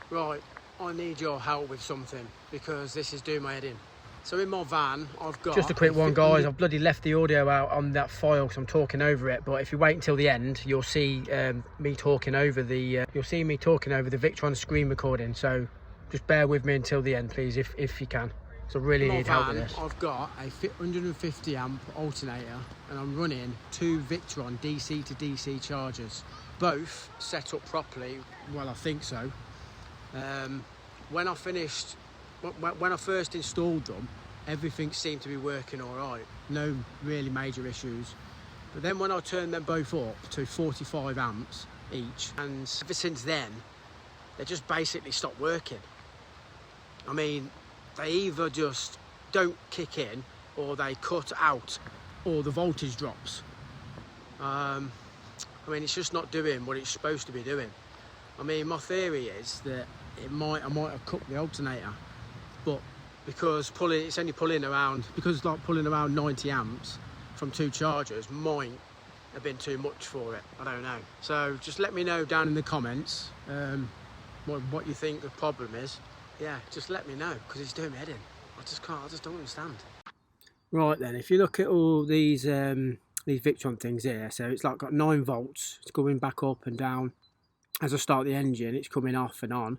Right, I need your help with something because this is doing my head in. So in my van, I've got... Just a quick one, guys. I've bloody left the audio out on that file because I'm talking over it. But if you wait until the end, you'll see me talking over the... Victron screen recording. So just bear with me until the end, please, if you can. So I really need help with this. I've got a 150 amp alternator and I'm running 2 Victron DC to DC chargers. Both set up properly. Well, I think so. When I first installed them, everything seemed to be working all right. No really major issues. But then when I turned them both up to 45 amps each, and ever since then, they just basically stopped working. I mean, they either just don't kick in or they cut out or the voltage drops. I mean, it's just not doing what it's supposed to be doing. I mean, my theory is that I might have cooked the alternator, but because it's only pulling around 90 amps from 2 chargers might have been too much for it. I don't know. So just let me know down in the comments what you think the problem is. Yeah, just let me know because it's doing my head in. I just don't understand. Right then, if you look at all these Victron things here, so it's like got 9 volts. It's going back up and down. As I start the engine, it's coming off and on.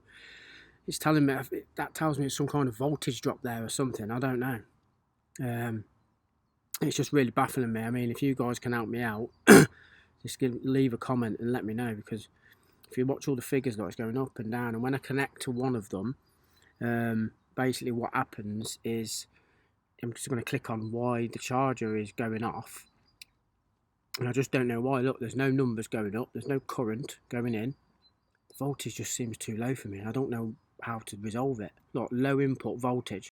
It's telling me, that tells me it's some kind of voltage drop there or something. I don't know. It's just really baffling me. I mean, if you guys can help me out, just leave a comment and let me know, because if you watch all the figures, like, it's going up and down, and when I connect to one of them, basically what happens is I'm just going to click on why the charger is going off, and I just don't know why. Look, there's no numbers going up, there's no current going in. The voltage just seems too low for me, and I don't know how to resolve it. Look, low input voltage.